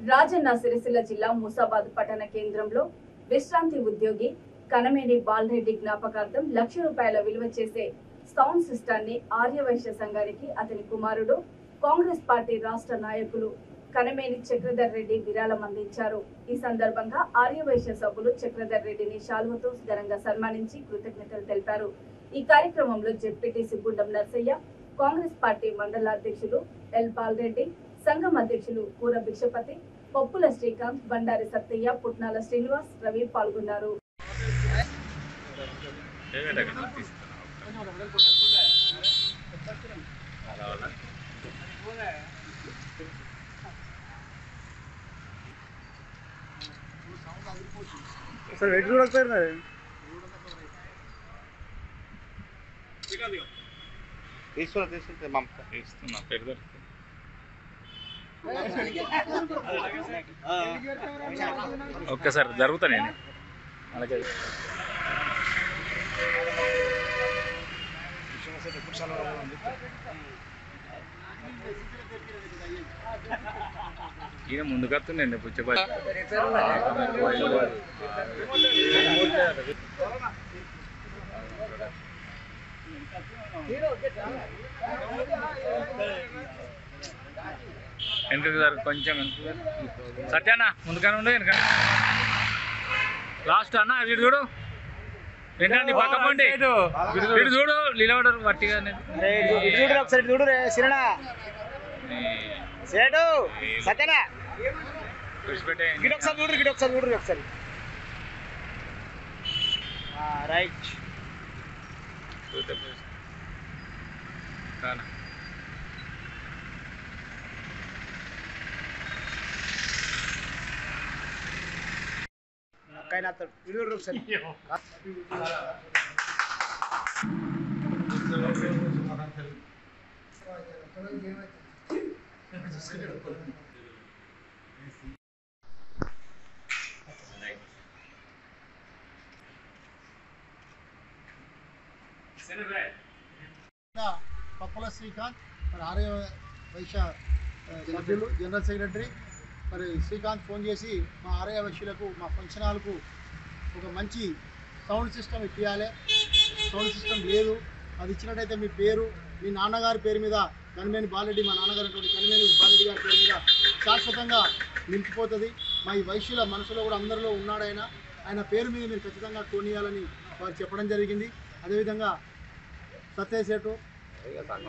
రాజన్న సిరిసిల్ల జిల్లా ముసాబాద్ పట్టణ కేంద్రంలో విశ్రాంతి ఉద్యోగి కనమేని బాలరెడ్డి జ్ఞాపకార్థం ₹1,00,000 విలువ చేసే సౌండ్ సిస్టాన్ని ఆర్యవైశ్య సంఘానికి అతని కుమారుడు కాంగ్రెస్ పార్టీ రాష్ట్ర నాయకులు కనమేని చక్రధర్ రెడ్డి విరాళం అందించారు. ఈ సందర్భంగా ఆర్యవైశ్య సభ్యులు చక్రధర్ రెడ్డిని శాలువతో ఘనంగా సన్మానించి కృతజ్ఞతలు తెలిపారు. ఈ కార్యక్రమంలో జెడ్పీటీసీ గుండం నర్సయ్య, కాంగ్రెస్ పార్టీ మండల అధ్యక్షులు ఎల్ బాలరెడ్డి, సంఘం అధ్యక్షులు కూర భిక్షపతి, పప్పుల శ్రీకాంత్, బండారి సత్తయ్య, పుట్నాల శ్రీనివాస్, రవి పాల్గొన్నారు. सर वेट కూడా ఒకసారి తీసుకుంటే పంపుతా ఇస్తున్నా పెడతారు. ఓకే సార్ జరుగుతా నేను అలాగే ఈయన ముందుకు వస్తుండే పుచ్చపల్లి వెనక సార్ కొంచెం సత్యానా ముందుగానే ఉండు వెనక లాస్ట్ అన్న వీడు చూడు వెంకటి పక్క పండి వీడు చూడు నిలబడరు వట్టిగా చూడు ఒకసారి చూడు రే సిరనా సేటు సత్యనా గిడ ఒకసారి చూడు ఒకసారి రైట్ కైనా వీడియో ఒకసారి పప్పుల శ్రీకాంత్ మరి ఆర్యవైశ్య సభ్యులు జనరల్ సెక్రటరీ మరి శ్రీకాంత్ ఫోన్ చేసి మా ఆర్యవైశ్యులకు మా ఫంక్షన్ హాల్కు ఒక మంచి సౌండ్ సిస్టమ్ ఇప్పించాలి, సౌండ్ సిస్టమ్ లేదు, అది ఇచ్చినట్టయితే మీ పేరు మీ నాన్నగారి పేరు మీద కనమేని బాలరెడ్డి మా నాన్నగారు కనమేని బాలరెడ్డి గారి పేరు మీద శాశ్వతంగా నిలిచిపోతుంది. మా ఈ వైశ్యుల మనసులో కూడా అందరిలో ఉన్నాడు ఆయన పేరు మీద మీరు ఖచ్చితంగా కొనియాలని వారు చెప్పడం జరిగింది. అదేవిధంగా సత్య సేటు,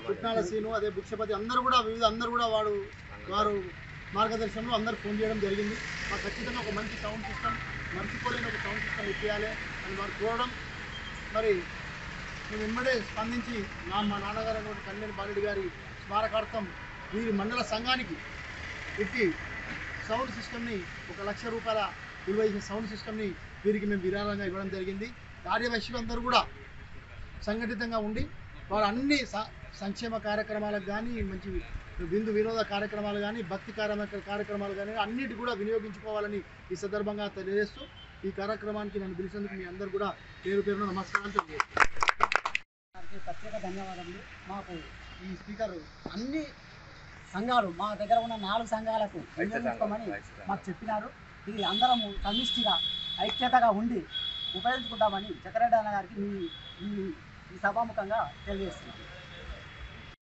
పుట్నాల సీను, అదే భిక్షపతి అందరూ కూడా వారు మార్గదర్శనంలో అందరూ ఫోన్ చేయడం జరిగింది. మాకు ఖచ్చితంగా ఒక మంచి సౌండ్ సిస్టమ్, మర్చిపోలేని ఒక సౌండ్ సిస్టమ్ ఇప్పించాలి అని వారు కోరడం, మరి మేము వెంబడే స్పందించి మా నాన్నగారు అటువంటి కనమేని బాలరెడ్డి గారి స్మారకార్థం వీరి మండల సంఘానికి పెట్టి సౌండ్ సిస్టమ్ని ₹1,00,000 విలువ చేసే సౌండ్ సిస్టమ్ని వీరికి మేము విరాళంగా ఇవ్వడం జరిగింది. ఆర్యవైశ్యులందరూ కూడా సంఘటితంగా ఉండి వారు అన్ని సంక్షేమ కార్యక్రమాలకు కానీ, మంచి విందు వినోద కార్యక్రమాలు కానీ, భక్తి కార్యక్రమాలు కానీ అన్నిటి కూడా వినియోగించుకోవాలని ఈ సందర్భంగా తెలియజేస్తూ ఈ కార్యక్రమానికి నన్ను పిలిచేందుకు మీ అందరూ కూడా పేరు పేరున నమస్కారం తెలియజేస్తాను. ప్రత్యేక ధన్యవాదాలు. మాకు ఈ స్పీకర్ అన్ని సంఘాలు మా దగ్గర ఉన్న 4 సంఘాలకు వినియోగించుకోమని మాకు చెప్పినారు. ఇది అందరము సమిష్టిగా ఐక్యతగా ఉండి ఉపయోగించుకుంటామని చక్రరెడ్డి అన్న గారికి ఈ సభాముఖంగా తెలియజేస్తున్నాను.